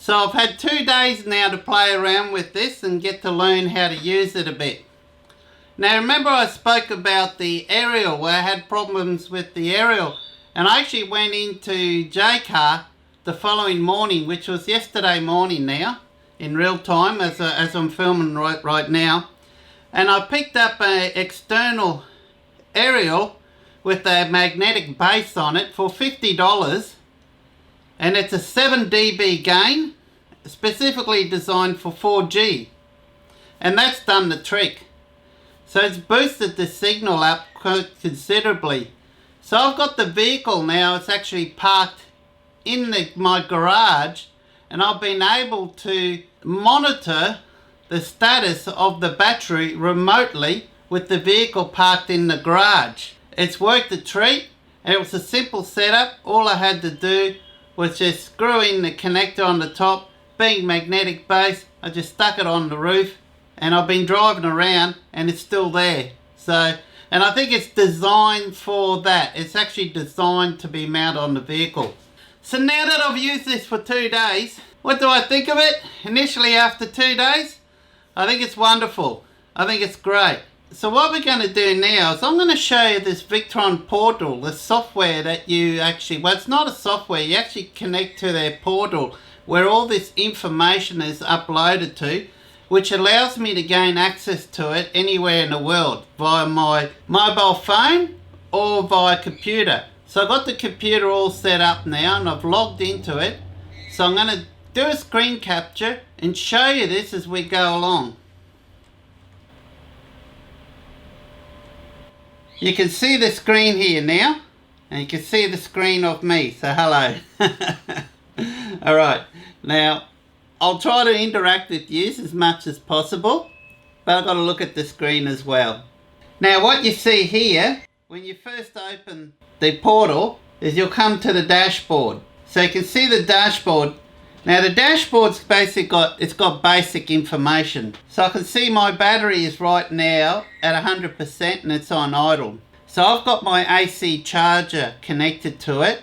So I've had 2 days now to play around with this and get to learn how to use it a bit. Now remember I spoke about the aerial, where I had problems with the aerial, and I actually went into JCar the following morning, which was yesterday morning now, in real time as I'm filming right now, and I picked up an external aerial with a magnetic base on it for $50, and it's a 7 dB gain, specifically designed for 4G, and that's done the trick. So it's boosted the signal up quite considerably. So I've got the vehicle now, it's actually parked in my garage, and I've been able to monitor the status of the battery remotely with the vehicle parked in the garage. It's worked a treat, and it was a simple setup. All I had to do was just screw in the connector on the top. Being magnetic base, I just stuck it on the roof, and I've been driving around and it's still there. So, and I think it's designed for that. It's actually designed to be mounted on the vehicle. So now that I've used this for 2 days, what do I think of it? Initially after 2 days, I think it's wonderful. I think it's great. So what we're going to do now is I'm going to show you this Victron portal, the software that you actually, well, it's not a software, you actually connect to their portal where all this information is uploaded to, which allows me to gain access to it anywhere in the world via my mobile phone or via computer. So I've got the computer all set up now and I've logged into it. So I'm going to do a screen capture and show you this as we go along. You can see the screen here now, and you can see the screen of me, so hello. Alright, now I'll try to interact with you as much as possible, but I've got to look at the screen as well. Now what you see here, when you first open the portal, is you'll come to the dashboard. So you can see the dashboard. Now the dashboard's basically got basic information. So I can see my battery is right now at 100% and it's on idle. So I've got my AC charger connected to it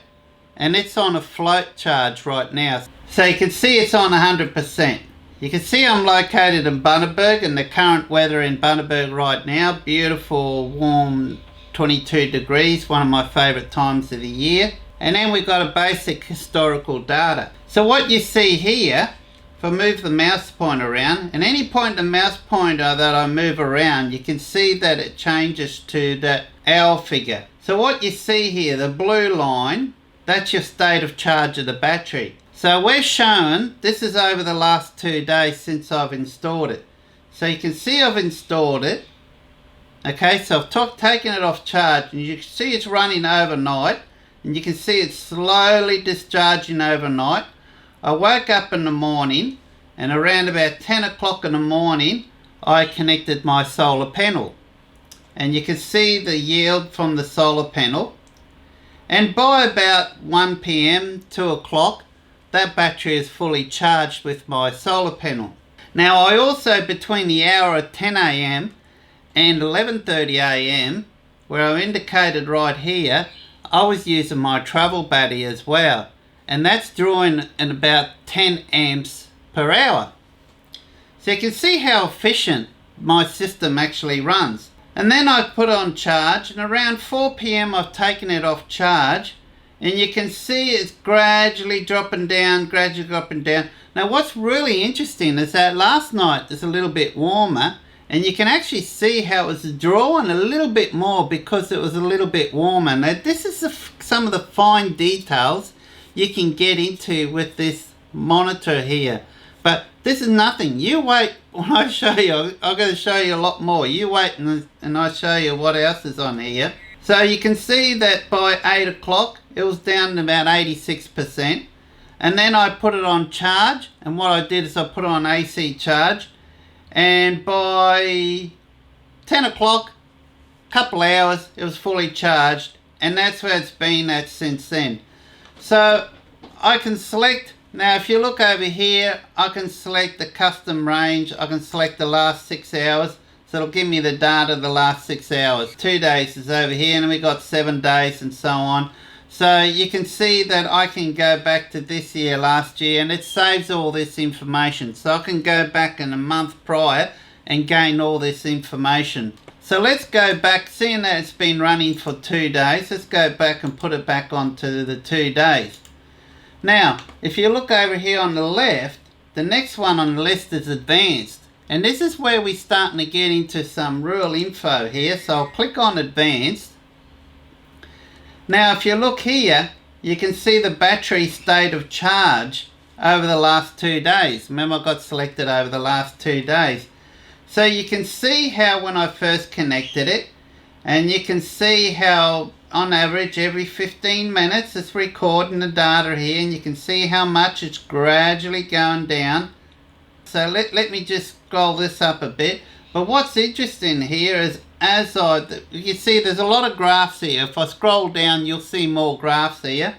and it's on a float charge right now. So you can see it's on 100%. You can see I'm located in Bundaberg and the current weather in Bundaberg right now, beautiful warm 22 degrees, one of my favourite times of the year. And then we've got a basic historical data. So what you see here, if I move the mouse pointer around, and any point the mouse pointer that I move around, you can see that it changes to the hour figure. So what you see here, the blue line, that's your state of charge of the battery. So we're showing, this is over the last 2 days since I've installed it. So you can see I've installed it. Okay, so I've taken it off charge and you can see it's running overnight. And you can see it's slowly discharging overnight. I woke up in the morning and around about 10 o'clock in the morning I connected my solar panel. And you can see the yield from the solar panel. And by about 1 PM, 2 o'clock, that battery is fully charged with my solar panel. Now I also, between the hour of 10 AM and 11:30 AM, where I indicated right here, I was using my travel battery as well, and that's drawing at about 10 amps per hour. So you can see how efficient my system actually runs. And then I put on charge, and around 4 PM I've taken it off charge, and you can see it's gradually dropping down, Now what's really interesting is that last night it's a little bit warmer, and you can actually see how it was drawing a little bit more because it was a little bit warmer. Now this is some of the fine details you can get into with this monitor here. But this is nothing. You wait when I show you. I'm going to show you a lot more. You wait and I show you what else is on here. So you can see that by 8 o'clock it was down to about 86%. And then I put it on charge. And what I did is I put it on AC charge. And by 10 o'clock, couple hours, it was fully charged, and that's where it's been at since then. So I can select, now if you look over here, I can select the custom range. I can select the last 6 hours, so it'll give me the data of the last 6 hours. 2 days is over here, and we got 7 days and so on. So you can see that I can go back to this year, last year, and it saves all this information. So I can go back in a month prior and gain all this information. So let's go back, seeing that it's been running for 2 days, let's go back and put it back onto the 2 days. Now, if you look over here on the left, the next one on the list is advanced. And this is where we're starting to get into some real info here. So I'll click on advanced. Now, if you look here, you can see the battery state of charge over the last 2 days. Remember, I got selected over the last 2 days. So you can see how when I first connected it, and you can see how on average every 15 minutes it's recording the data here, and you can see how much it's gradually going down. So let me just scroll this up a bit. But what's interesting here is you see there's a lot of graphs here. If I scroll down, you'll see more graphs here.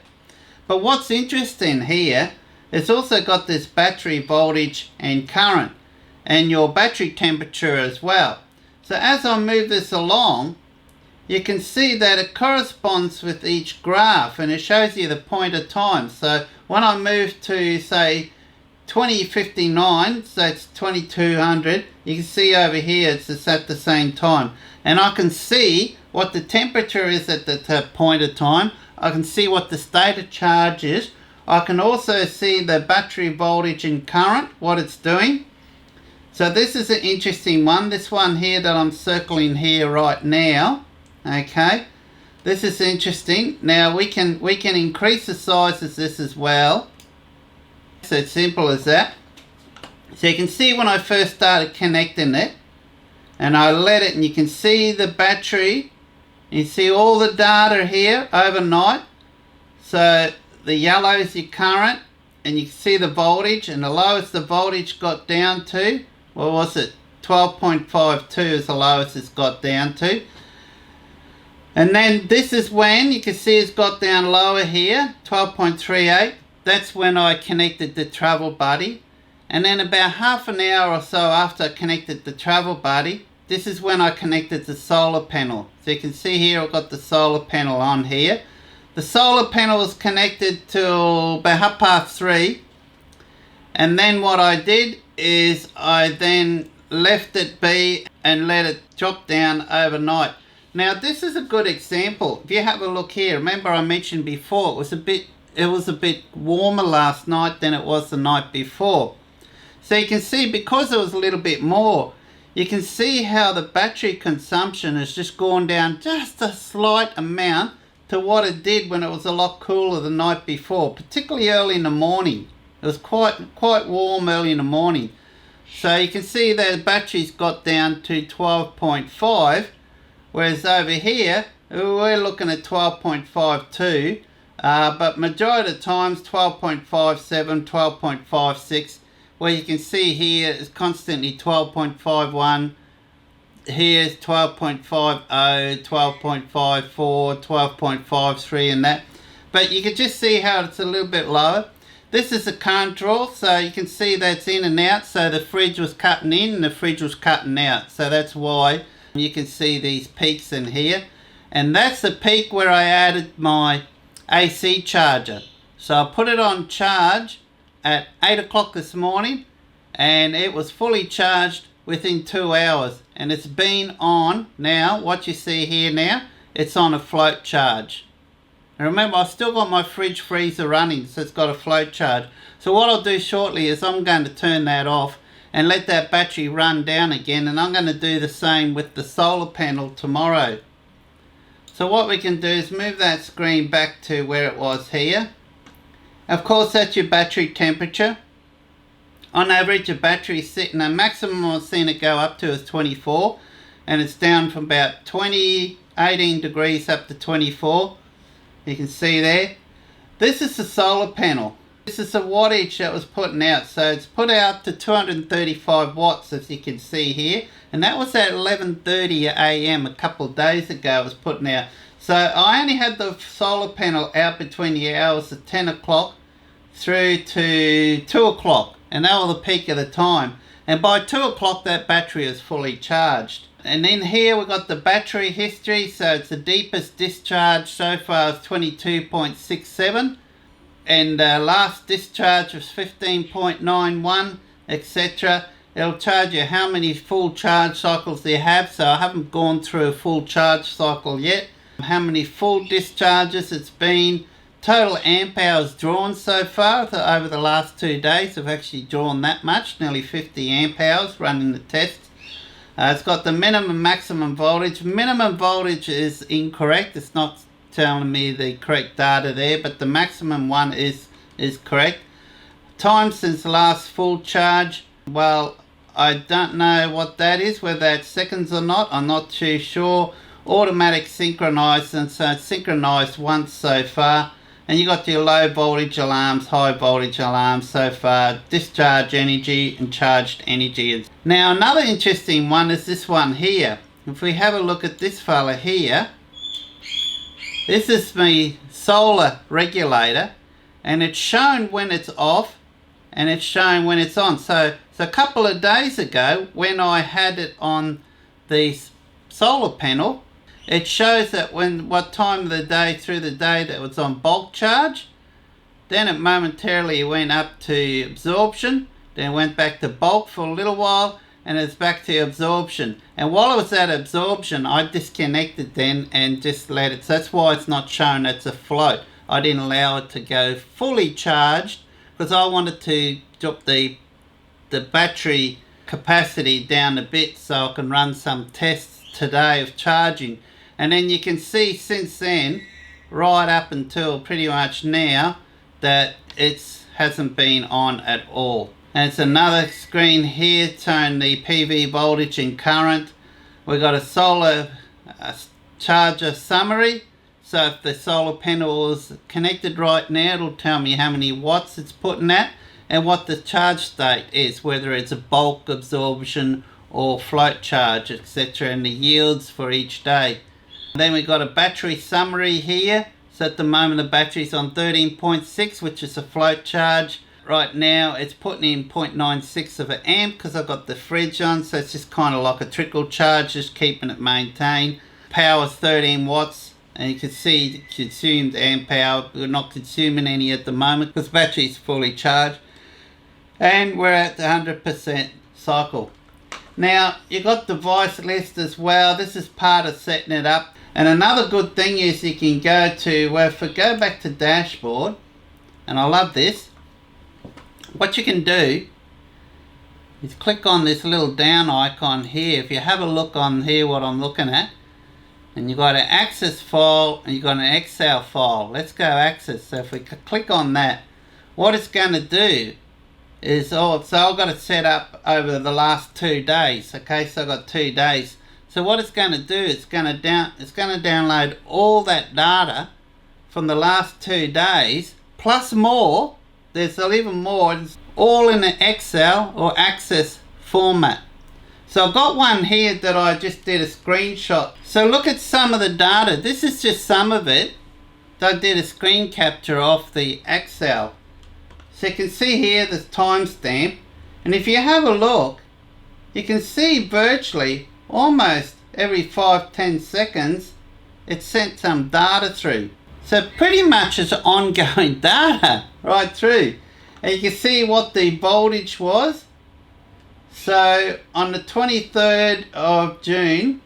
But what's interesting here, it's also got this battery voltage and current, and your battery temperature as well. So as I move this along, you can see that it corresponds with each graph, and it shows you the point of time. So when I move to, say, 2059, so it's 2200, you can see over here it's at the same time. And I can see what the temperature is at the point of time. I can see what the state of charge is. I can also see the battery voltage and current, what it's doing. So this is an interesting one. This one here that I'm circling here right now. Okay, this is interesting. Now we can increase the size of this as well. So it's simple as that. So you can see when I first started connecting it, and I let it, and you can see the battery. You see all the data here overnight. So the yellow is your current, and you can see the voltage, and the lowest the voltage got down to, what was it? 12.52 is the lowest it's got down to. And then this is when you can see it's got down lower here, 12.38. That's when I connected the Travel Buddy. And then about half an hour or so after I connected the Travel Buddy, this is when I connected the solar panel. So you can see here I've got the solar panel on here. The solar panel was connected till about 3:30. And then what I did is I then left it be and let it drop down overnight. Now this is a good example. If you have a look here, remember I mentioned before it was a bit warmer last night than it was the night before. So you can see because it was a little bit more, you can see how the battery consumption has just gone down just a slight amount to what it did when it was a lot cooler the night before, particularly early in the morning. It was quite warm early in the morning. So you can see that the battery's got down to 12.5, whereas over here we're looking at 12.52, but majority of the times 12.57, 12.56, where you can see here is constantly 12.51, here's 12.50, 12.54, 12.53 and that. But you can just see how it's a little bit lower. This is a current draw, so you can see that's in and out. So the fridge was cutting in and the fridge was cutting out. So that's why you can see these peaks in here. And that's the peak where I added my AC charger. So I put it on charge at 8 o'clock this morning, and it was fully charged within 2 hours. And it's been on now, what you see here now, it's on a float charge. And remember, I've still got my fridge freezer running, so it's got a float charge. So what I'll do shortly is I'm going to turn that off and let that battery run down again, and I'm going to do the same with the solar panel tomorrow. So what we can do is move that screen back to where it was here. Of course, that's your battery temperature. On average, a battery sitting, the maximum I've seen it go up to is 24, and it's down from about 18 degrees up to 24. You can see there. This is the solar panel. This is the wattage that was putting out. So it's put out to 235 watts, as you can see here. And that was at 11:30 a.m. a couple of days ago it was putting out. So I only had the solar panel out between the hours of 10 o'clock through to 2 o'clock. And that was the peak of the time. And by 2 o'clock that battery is fully charged. And then here we've got the battery history. So it's the deepest discharge so far is 22.67. And last discharge was 15.91, etc. It'll charge you how many full charge cycles you have. So I haven't gone through a full charge cycle yet. How many full discharges it's been. Total amp hours drawn so far over the last 2 days. I've actually drawn that much, nearly 50 amp hours running the tests. It's got the minimum maximum voltage. Minimum voltage is incorrect. It's not telling me the correct data there, but the maximum one is correct. Time since last full charge, well, I don't know what that is, whether that's seconds or not. I'm not too sure. Automatic synchronized, and so it's synchronized once so far. And you got your low voltage alarms, high voltage alarms so far, discharge energy and charged energy. Now another interesting one is this one here. If we have a look at this fella here, this is my solar regulator, and it's shown when it's off and it's shown when it's on. So a couple of days ago when I had it on the solar panel, it shows that what time of the day through the day that it was on bulk charge. Then it momentarily went up to absorption, then went back to bulk for a little while, and it's back to absorption. And while it was at absorption, I disconnected then and just let it. So that's why it's not shown it's a float. I didn't allow it to go fully charged because I wanted to drop the battery capacity down a bit so I can run some tests today of charging. And then you can see since then, right up until pretty much now, that it hasn't been on at all. And it's another screen here showing the PV voltage and current. We've got a solar charger summary. So if the solar panel is connected right now, it'll tell me how many watts it's putting at and what the charge state is, whether it's a bulk absorption or float charge, etc., and the yields for each day. Then we've got a battery summary here. So at the moment the battery's on 13.6, which is a float charge. Right now it's putting in 0.96 of an amp because I've got the fridge on, so it's just kind of like a trickle charge, just keeping it maintained. Power's 13 watts, and you can see the consumed amp power. We're not consuming any at the moment because the battery's fully charged. And we're at the 100% cycle. Now you got device list as well. This is part of setting it up. And another good thing is you can go to, well, if we go back to dashboard, and I love this, what you can do is click on this little down icon here. If you have a look on here what I'm looking at, and you've got an access file and you've got an Excel file. Let's go access. So if we click on that, what it's going to do is, so I've got it set up over the last 2 days. Okay, so I've got 2 days. So what it's going to do, it's going to download all that data from the last 2 days, plus more. There's even more. It's all in an Excel or Access format. So I've got one here that I just did a screenshot. So look at some of the data. This is just some of it. I did a screen capture off the Excel. So you can see here the timestamp. And if you have a look, you can see virtually almost every 5-10 seconds it sent some data through. So pretty much it's ongoing data right through. And you can see what the voltage was. So on the 23rd of June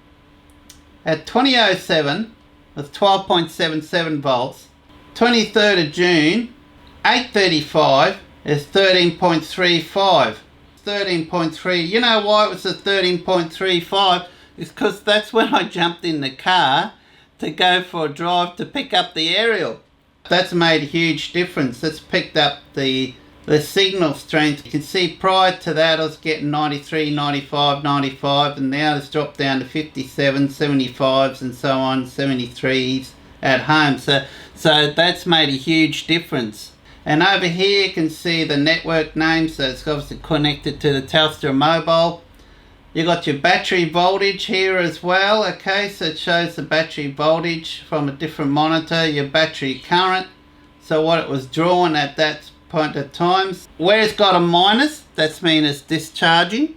at 20:07 was 12.77 volts. 23rd of June 8:35 is 13.35. 13.3. You know why it was a 13.35? It's because that's when I jumped in the car to go for a drive to pick up the aerial. That's made a huge difference. That's picked up the signal strength. You can see prior to that I was getting 93, 95, 95, and now it's dropped down to 57, 75s and so on, 73s at home. So that's made a huge difference. And over here you can see the network name, so it's obviously connected to the Telstra mobile. You got your battery voltage here as well, okay, so it shows the battery voltage from a different monitor, your battery current, so what it was drawn at that point of time. Where it's got a minus, that's mean it's discharging.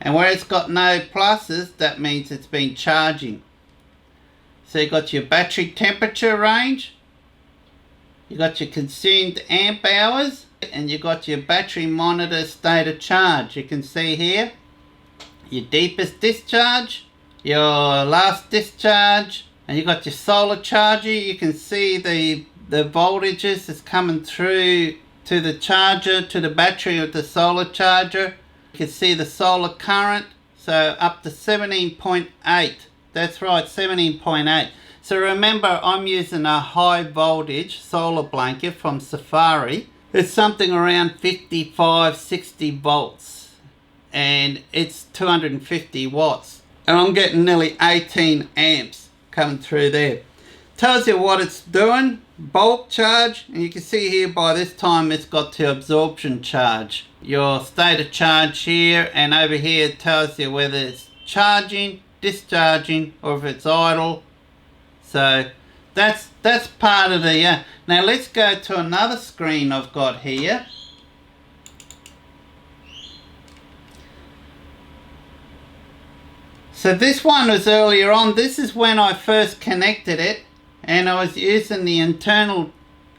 And where it's got no pluses, that means it's been charging. So you got your battery temperature range, you got your consumed amp hours, and you got your battery monitor state of charge. You can see here your deepest discharge, your last discharge, and you got your solar charger. You can see the voltages is coming through to the charger, to the battery of the solar charger. You can see the solar current, so up to 17.8. That's right, 17.8. So remember, I'm using a high voltage solar blanket from Safari. It's something around 55, 60 volts. And it's 250 watts. And I'm getting nearly 18 amps coming through there. Tells you what it's doing. Bulk charge. And you can see here by this time it's got to absorption charge. Your state of charge here. And over here it tells you whether it's charging, discharging, or if it's idle. So that's part of the now let's go to another screen I've got here. So this one was earlier on. This is when I first connected it, and I was using the internal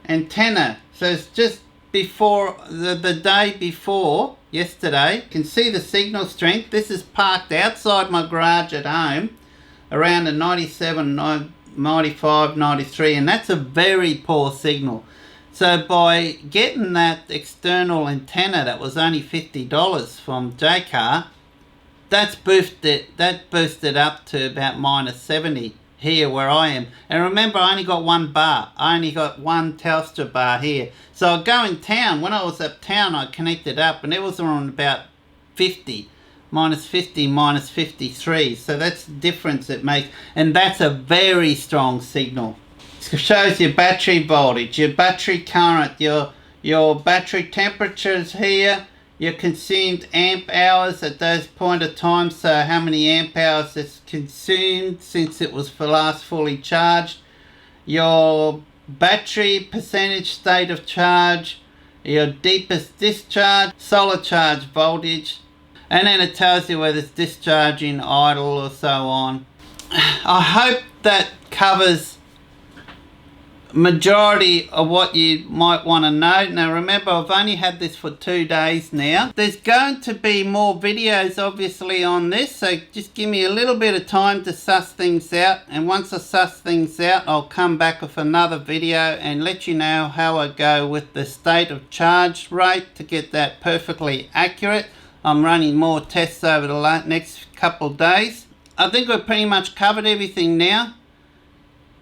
antenna. So it's just before the day before yesterday. You can see the signal strength. This is parked outside my garage at home around a 97, 95, 93, and that's a very poor signal. So by getting that external antenna that was only $50 from JCar, that boosted up to about -70 here where I am. And remember, I only got one bar. I only got one Telstra bar here. So I go in town. When I was uptown, I connected up, and it was around about 50. -50, -53. So that's the difference it makes. And that's a very strong signal. It shows your battery voltage, your battery current, your battery temperatures here, your consumed amp hours at those point of time. So how many amp hours it's consumed since it was last fully charged. Your battery percentage state of charge, your deepest discharge, solar charge voltage. And then it tells you whether it's discharging, idle, or so on. I hope that covers majority of what you might want to know. Now remember, I've only had this for 2 days now. There's going to be more videos obviously on this, so just give me a little bit of time to suss things out. And once I suss things out, I'll come back with another video and let you know how I go with the state of charge rate to get that perfectly accurate. I'm running more tests over the next couple of days. I think we've pretty much covered everything now.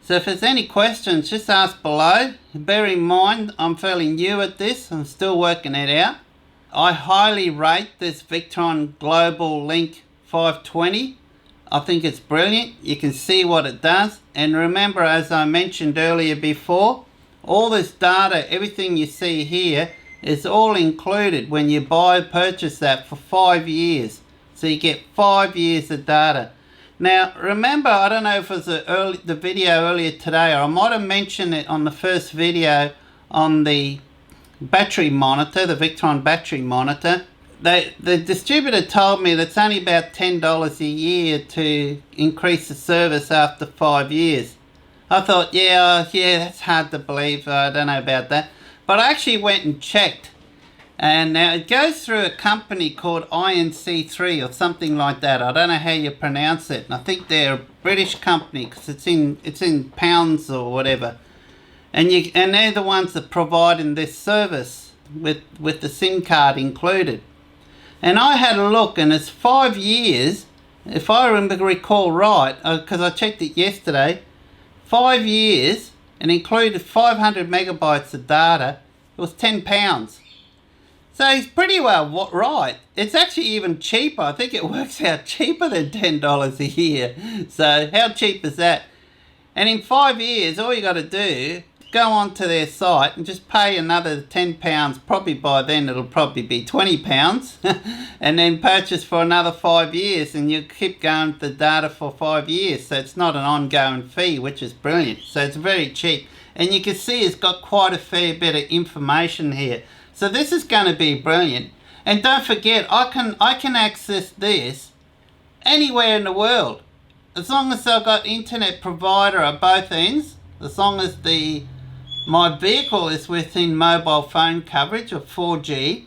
So if there's any questions, just ask below. Bear in mind, I'm fairly new at this. I'm still working it out. I highly rate this Victron GlobalLink 520. I think it's brilliant. You can see what it does. And remember, as I mentioned earlier before, all this data, everything you see here, is all included when you purchase that for 5 years. So you get 5 years of data. Now remember, I don't know if it was the video earlier today, or I might have mentioned it on the first video on the battery monitor, the Victron battery monitor. The distributor told me that's only about $10 a year to increase the service after 5 years. I thought, yeah, that's hard to believe. I don't know about that. But I actually went and checked, and now it goes through a company called INC3 or something like that. I don't know how you pronounce it. And I think they're a British company because it's in pounds or whatever. And they're the ones that providing this service with the SIM card included. And I had a look, and it's 5 years, if I recall right, because I checked it yesterday. 5 years. And included 500 megabytes of data. It was £10. So he's pretty well right. It's actually even cheaper. I think it works out cheaper than $10 a year. So how cheap is that? And in 5 years, all you got to do, go onto their site and just pay another £10. Probably by then it'll probably be £20. And then purchase for another 5 years, and you keep going with the data for 5 years. So it's not an ongoing fee, which is brilliant. So it's very cheap. And you can see it's got quite a fair bit of information here. So this is going to be brilliant. And don't forget, I can access this anywhere in the world. As long as I've got internet provider at both ends, as long as my vehicle is within mobile phone coverage of 4G,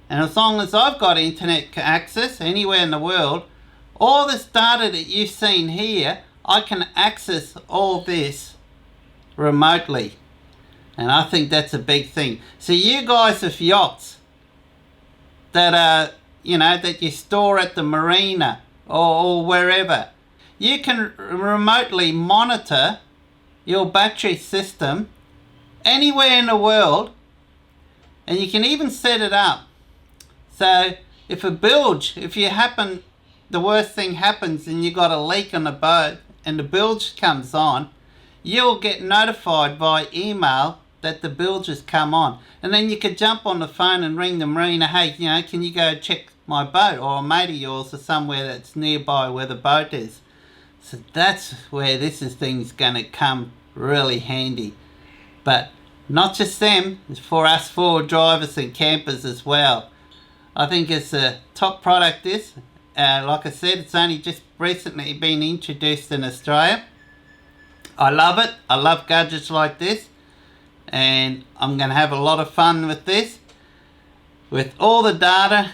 and as long as I've got internet access anywhere in the world, all this data that you've seen here, I can access all this remotely. And I think that's a big thing. So you guys with yachts that are, that you store at the marina or wherever, you can remotely monitor your battery system anywhere in the world, and you can even set it up so if the worst thing happens and you got a leak on the boat and the bilge comes on, you'll get notified by email that the bilge has come on, and then you could jump on the phone and ring the marina, hey, can you go check my boat, or a mate of yours or somewhere that's nearby where the boat is. So that's where this thing's going to come really handy. But not just them, it's for us forward drivers and campers as well. I think it's a top product, this. Like I said, it's only just recently been introduced in Australia. I love it. I love gadgets like this. And I'm going to have a lot of fun with this. With all the data,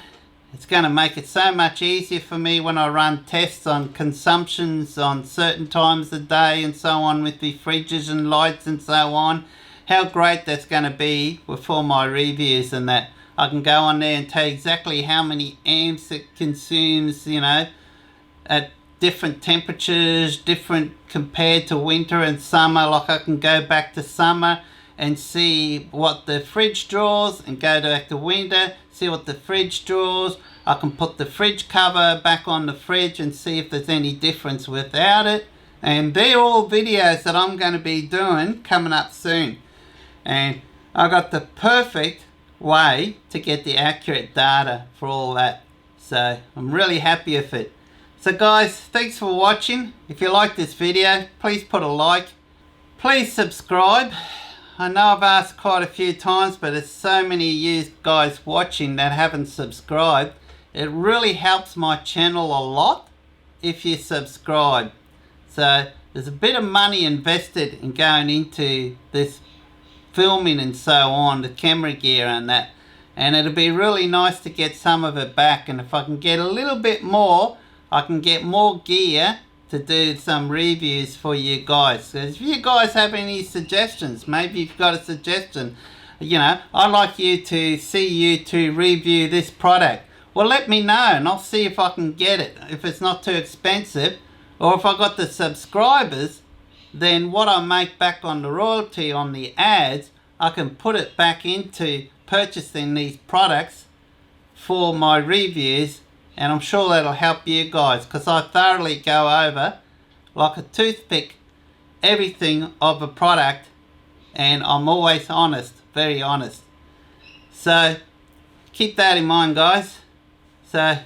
it's going to make it so much easier for me when I run tests on consumptions on certain times of the day and so on with the fridges and lights and so on. How great that's going to be with all my reviews and that. I can go on there and tell you exactly how many amps it consumes, at different temperatures, different compared to winter and summer. Like I can go back to summer and see what the fridge draws and go back to winter, see what the fridge draws. I can put the fridge cover back on the fridge and see if there's any difference without it. And they're all videos that I'm going to be doing coming up soon. And I got the perfect way to get the accurate data for all that. So I'm really happy with it. So guys, thanks for watching. If you like this video, please put a like. Please subscribe. I know I've asked quite a few times, but there's so many of you guys watching that haven't subscribed. It really helps my channel a lot if you subscribe. So there's a bit of money invested in going into this filming and so on, the camera gear and that. And it'll be really nice to get some of it back. And if I can get a little bit more, I can get more gear to do some reviews for you guys. So if you guys have any suggestions, maybe you've got a suggestion, I'd like you to review this product. Well, let me know and I'll see if I can get it. If it's not too expensive, or if I got the subscribers, then what I make back on the royalty on the ads, I can put it back into purchasing these products for my reviews. And I'm sure that'll help you guys, because I thoroughly go over like a toothpick everything of a product, and I'm always honest, very honest. So keep that in mind, guys. So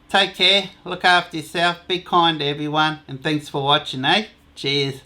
take care, look after yourself, be kind to everyone, and thanks for watching, Cheers.